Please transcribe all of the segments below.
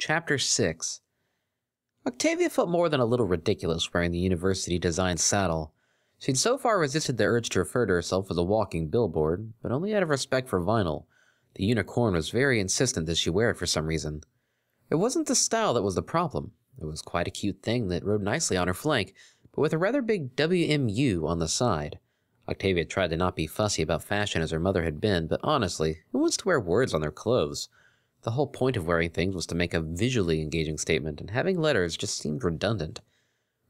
Chapter 6. Octavia felt more than a little ridiculous wearing the university-designed saddle. She'd so far resisted the urge to refer to herself as a walking billboard, but only out of respect for Vinyl. The unicorn was very insistent that she wear it for some reason. It wasn't the style that was the problem. It was quite a cute thing that rode nicely on her flank, but with a rather big WMU on the side. Octavia tried to not be fussy about fashion as her mother had been, but honestly, who wants to wear words on their clothes? The whole point of wearing things was to make a visually engaging statement, and having letters just seemed redundant.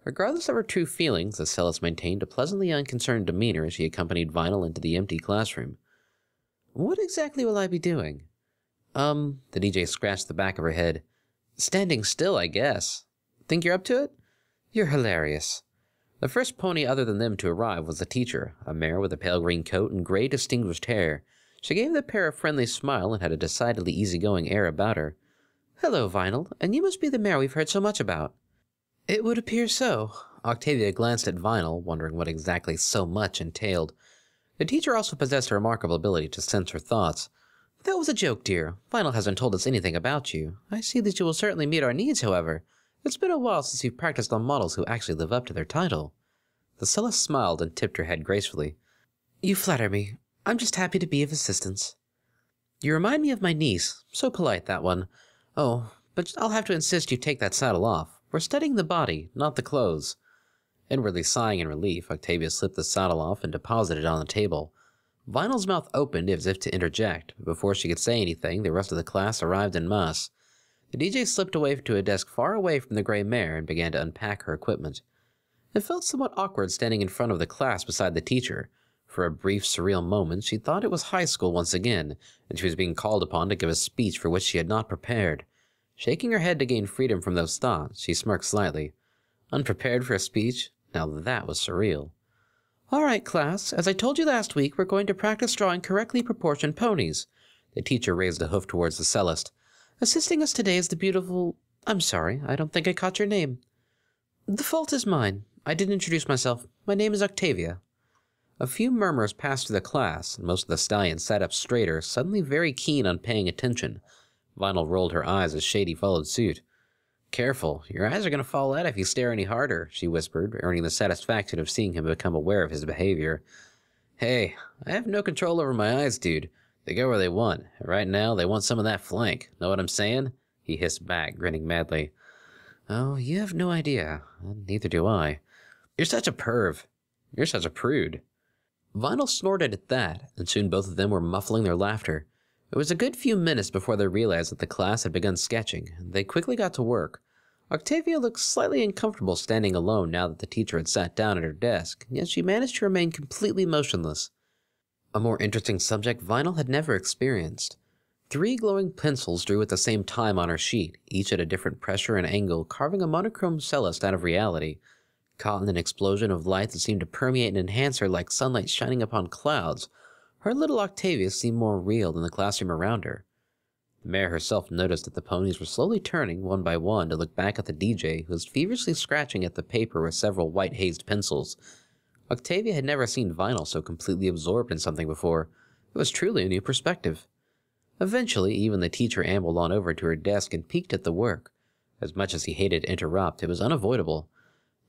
Regardless of her true feelings, the cellist maintained a pleasantly unconcerned demeanor as she accompanied Vinyl into the empty classroom. "What exactly will I be doing?" The DJ scratched the back of her head. "Standing still, I guess. Think you're up to it?" "You're hilarious." The first pony other than them to arrive was the teacher, a mare with a pale green coat and gray distinguished hair. She gave the pair a friendly smile and had a decidedly easygoing air about her. "Hello, Vinyl, and you must be the mare we've heard so much about." "It would appear so." Octavia glanced at Vinyl, wondering what exactly so much entailed. The teacher also possessed a remarkable ability to sense her thoughts. "That was a joke, dear. Vinyl hasn't told us anything about you. I see that you will certainly meet our needs, however. It's been a while since you've practiced on models who actually live up to their title." The cellist smiled and tipped her head gracefully. "You flatter me. I'm just happy to be of assistance." "You remind me of my niece. So polite, that one. Oh, but I'll have to insist you take that saddle off. We're studying the body, not the clothes." Inwardly sighing in relief, Octavia slipped the saddle off and deposited it on the table. Vinyl's mouth opened as if to interject, but before she could say anything, the rest of the class arrived en masse. The DJ slipped away to a desk far away from the gray mare and began to unpack her equipment. It felt somewhat awkward standing in front of the class beside the teacher. For a brief, surreal moment, she thought it was high school once again, and she was being called upon to give a speech for which she had not prepared. Shaking her head to gain freedom from those thoughts, she smirked slightly. Unprepared for a speech? Now that was surreal. "All right, class, as I told you last week, we're going to practice drawing correctly proportioned ponies." The teacher raised a hoof towards the cellist. "Assisting us today is the beautiful— I'm sorry, I don't think I caught your name." "The fault is mine. I didn't introduce myself. My name is Octavia." A few murmurs passed through the class, and most of the stallions sat up straighter, suddenly very keen on paying attention. Vinyl rolled her eyes as Shady followed suit. "Careful, your eyes are going to fall out if you stare any harder," she whispered, earning the satisfaction of seeing him become aware of his behavior. "Hey, I have no control over my eyes, dude. They go where they want. Right now, they want some of that flank. Know what I'm saying?" He hissed back, grinning madly. "Oh, you have no idea. Neither do I. You're such a perv. You're such a prude." Vinyl snorted at that, and soon both of them were muffling their laughter. It was a good few minutes before they realized that the class had begun sketching, and they quickly got to work. Octavia looked slightly uncomfortable standing alone now that the teacher had sat down at her desk, yet she managed to remain completely motionless. A more interesting subject Vinyl had never experienced. 3 glowing pencils drew at the same time on her sheet, each at a different pressure and angle, carving a monochrome cellist out of reality. Caught in an explosion of light that seemed to permeate and enhance her like sunlight shining upon clouds, her little Octavia seemed more real than the classroom around her. The mare herself noticed that the ponies were slowly turning, one by one, to look back at the DJ, who was feverishly scratching at the paper with several white-hazed pencils. Octavia had never seen Vinyl so completely absorbed in something before. It was truly a new perspective. Eventually, even the teacher ambled on over to her desk and peeked at the work. As much as he hated to interrupt, it was unavoidable.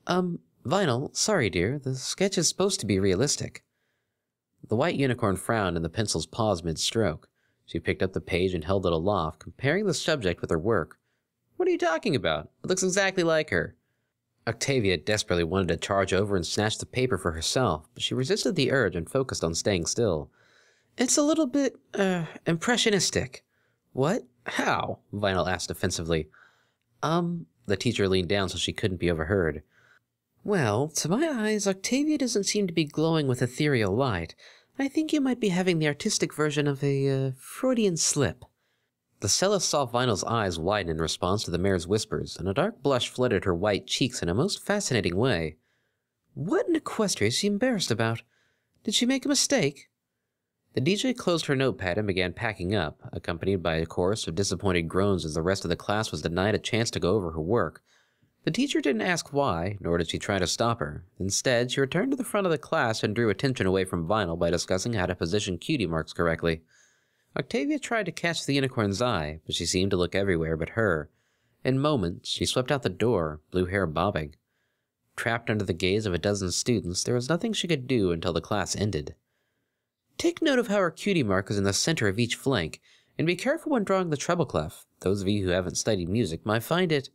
Vinyl, sorry dear, the sketch is supposed to be realistic." The white unicorn frowned and the pencils paused mid-stroke. She picked up the page and held it aloft, comparing the subject with her work. "What are you talking about? It looks exactly like her." Octavia desperately wanted to charge over and snatch the paper for herself, but she resisted the urge and focused on staying still. "It's a little bit, impressionistic." "What? How?" Vinyl asked defensively. The teacher leaned down so she couldn't be overheard. "Well, to my eyes, Octavia doesn't seem to be glowing with ethereal light. I think you might be having the artistic version of a, Freudian slip." The cellist saw Vinyl's eyes widen in response to the mare's whispers, and a dark blush flooded her white cheeks in a most fascinating way. "What in Equestria is she embarrassed about? Did she make a mistake?" The DJ closed her notepad and began packing up, accompanied by a chorus of disappointed groans as the rest of the class was denied a chance to go over her work. The teacher didn't ask why, nor did she try to stop her. Instead, she returned to the front of the class and drew attention away from Vinyl by discussing how to position cutie marks correctly. Octavia tried to catch the unicorn's eye, but she seemed to look everywhere but her. In moments, she swept out the door, blue hair bobbing. Trapped under the gaze of a dozen students, there was nothing she could do until the class ended. Take note of how her cutie mark is in the center of each flank, and be careful when drawing the treble clef. Those of you who haven't studied music might find it...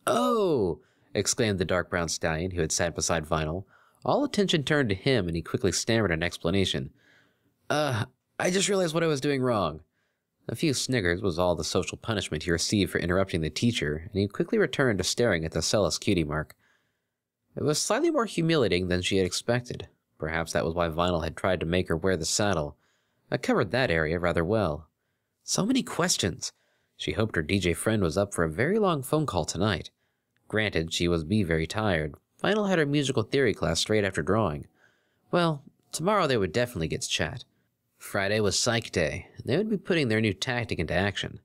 "Oh!" exclaimed the dark brown stallion who had sat beside Vinyl. All attention turned to him, and he quickly stammered an explanation. I just realized what I was doing wrong." A few sniggers was all the social punishment he received for interrupting the teacher, and he quickly returned to staring at the Celis cutie mark. It was slightly more humiliating than she had expected. Perhaps that was why Vinyl had tried to make her wear the saddle. I covered that area rather well. So many questions. She hoped her DJ friend was up for a very long phone call tonight. Granted, she was very tired. Vinyl had her musical theory class straight after drawing. Well, tomorrow they would definitely get to chat. Friday was Psych Day, and they would be putting their new tactic into action.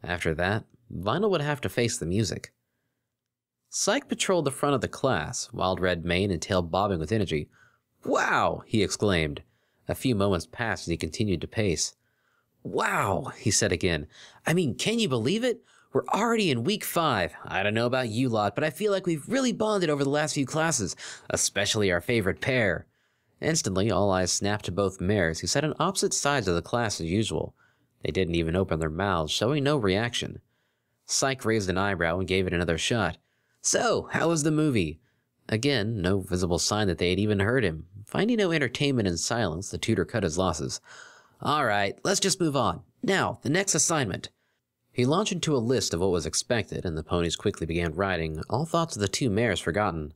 After that, Vinyl would have to face the music. Psych patrolled the front of the class, wild red mane and tail bobbing with energy. "Wow!" he exclaimed. A few moments passed as he continued to pace. "Wow!" he said again. "I mean, can you believe it? We're already in week 5. I don't know about you lot, but I feel like we've really bonded over the last few classes, especially our favorite pair." Instantly, all eyes snapped to both mares, who sat on opposite sides of the class as usual. They didn't even open their mouths, showing no reaction. Psych raised an eyebrow and gave it another shot. "So, how was the movie?" Again, no visible sign that they had even heard him. Finding no entertainment in silence, the tutor cut his losses. "All right, let's just move on. Now, the next assignment." He launched into a list of what was expected, and the ponies quickly began riding, all thoughts of the 2 mares forgotten.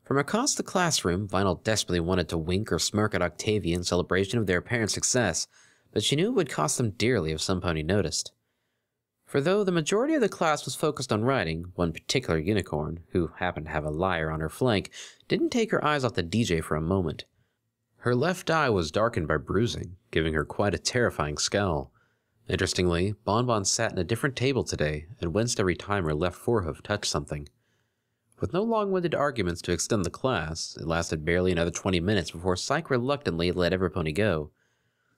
From across the classroom, Vinyl desperately wanted to wink or smirk at Octavia in celebration of their apparent success, but she knew it would cost them dearly if some pony noticed. For though the majority of the class was focused on riding, one particular unicorn, who happened to have a lyre on her flank, didn't take her eyes off the DJ for a moment. Her left eye was darkened by bruising, giving her quite a terrifying scowl. Interestingly, Bonbon sat in a different table today, and winced every time her left forehoof touched something. With no long-winded arguments to extend the class, it lasted barely another 20 minutes before Psych reluctantly let every pony go.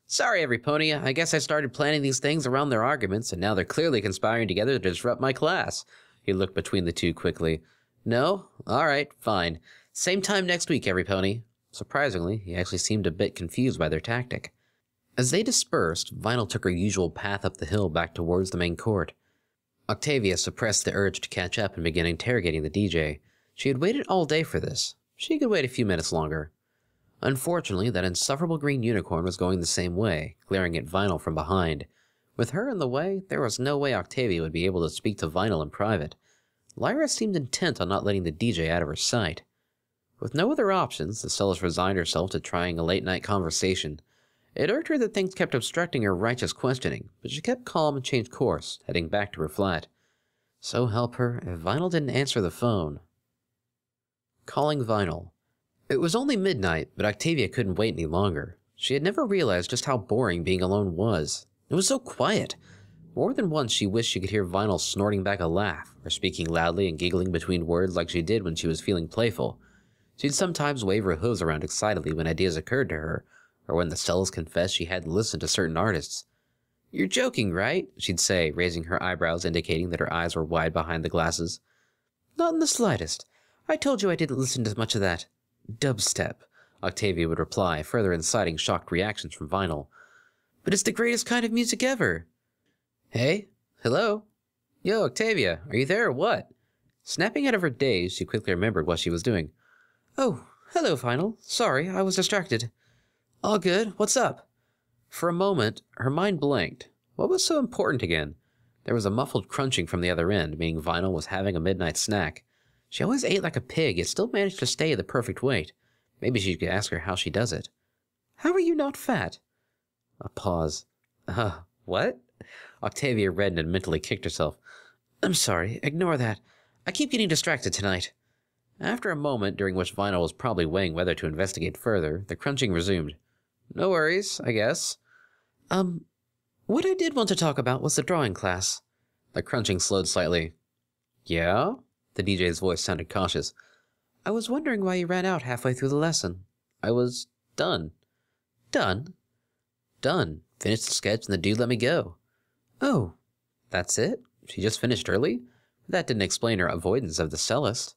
"Sorry, every pony, I guess I started planning these things around their arguments, and now they're clearly conspiring together to disrupt my class." He looked between the two quickly. "No? Alright, fine. Same time next week, every pony." Surprisingly, he actually seemed a bit confused by their tactic. As they dispersed, Vinyl took her usual path up the hill back towards the main court. Octavia suppressed the urge to catch up and began interrogating the DJ. She had waited all day for this. She could wait a few minutes longer. Unfortunately, that insufferable green unicorn was going the same way, glaring at Vinyl from behind. With her in the way, there was no way Octavia would be able to speak to Vinyl in private. Lyra seemed intent on not letting the DJ out of her sight. With no other options, the Celis resigned herself to trying a late-night conversation. It irked her that things kept obstructing her righteous questioning, but she kept calm and changed course, heading back to her flat. So help her, if Vinyl didn't answer the phone. Calling Vinyl. It was only midnight, but Octavia couldn't wait any longer. She had never realized just how boring being alone was. It was so quiet. More than once she wished she could hear Vinyl snorting back a laugh, or speaking loudly and giggling between words like she did when she was feeling playful. She'd sometimes wave her hooves around excitedly when ideas occurred to her, or when the Celis confessed she hadn't listened to certain artists. "You're joking, right?" she'd say, raising her eyebrows indicating that her eyes were wide behind the glasses. "Not in the slightest. I told you I didn't listen to much of that dubstep," Octavia would reply, further inciting shocked reactions from Vinyl. "But it's the greatest kind of music ever." "Hey? Hello? Yo, Octavia, are you there or what?" Snapping out of her daze, she quickly remembered what she was doing. "Oh, hello, Vinyl. Sorry, I was distracted." "All good. What's up?" For a moment, her mind blanked. What was so important again? There was a muffled crunching from the other end, meaning Vinyl was having a midnight snack. She always ate like a pig, yet still managed to stay the perfect weight. Maybe she could ask her how she does it. "How are you not fat?" A pause. What?" Octavia reddened and mentally kicked herself. "I'm sorry. Ignore that. I keep getting distracted tonight." After a moment, during which Vinyl was probably weighing whether to investigate further, the crunching resumed. "No worries, I guess." What I did want to talk about was the drawing class." The crunching slowed slightly. "Yeah?" The DJ's voice sounded cautious. "I was wondering why you ran out halfway through the lesson." "I was done." "Done?" "Done. Finished the sketch and the dude let me go." "Oh, that's it? She just finished early?" That didn't explain her avoidance of the cellist.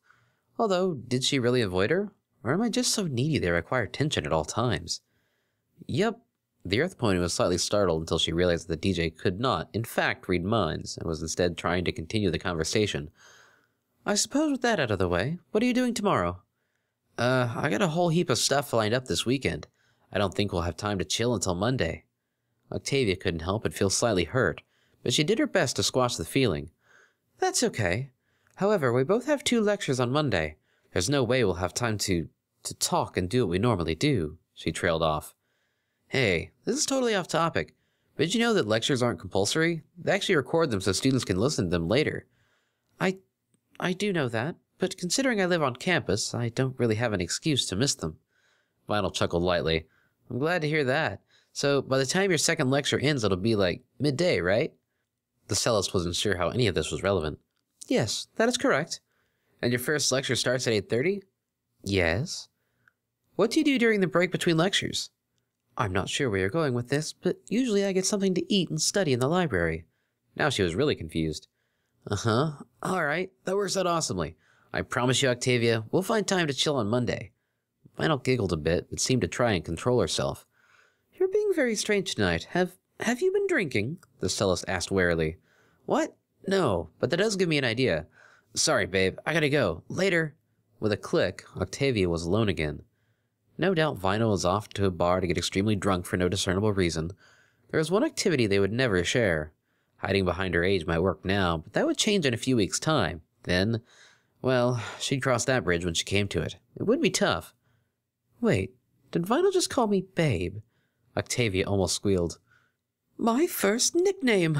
Although, did she really avoid her? Or am I just so needy they require attention at all times? Yup. The Earth Pony was slightly startled until she realized that the DJ could not, in fact, read minds, and was instead trying to continue the conversation. I suppose with that out of the way, what are you doing tomorrow? I got a whole heap of stuff lined up this weekend. I don't think we'll have time to chill until Monday. Octavia couldn't help but feel slightly hurt, but she did her best to squash the feeling. That's okay. However, we both have 2 lectures on Monday. There's no way we'll have time to talk and do what we normally do, she trailed off. Hey, this is totally off topic, but did you know that lectures aren't compulsory? They actually record them so students can listen to them later. I do know that, but considering I live on campus, I don't really have an excuse to miss them. Vinyl chuckled lightly. I'm glad to hear that. So, by the time your second lecture ends, it'll be like midday, right? The cellist wasn't sure how any of this was relevant. Yes, that is correct. And your first lecture starts at 8:30? Yes. What do you do during the break between lectures? I'm not sure where you're going with this, but usually I get something to eat and study in the library. Now she was really confused. Uh-huh. All right, that works out awesomely. I promise you, Octavia, we'll find time to chill on Monday. Vinyl giggled a bit, but seemed to try and control herself. You're being very strange tonight. Have you been drinking? The cellist asked warily. What? No, but that does give me an idea. Sorry, babe, I gotta go. Later. With a click, Octavia was alone again. No doubt Vinyl was off to a bar to get extremely drunk for no discernible reason. There was one activity they would never share. Hiding behind her age might work now, but that would change in a few weeks' time. Then, well, she'd cross that bridge when she came to it. It would be tough. Wait, did Vinyl just call me babe? Octavia almost squealed. My first nickname!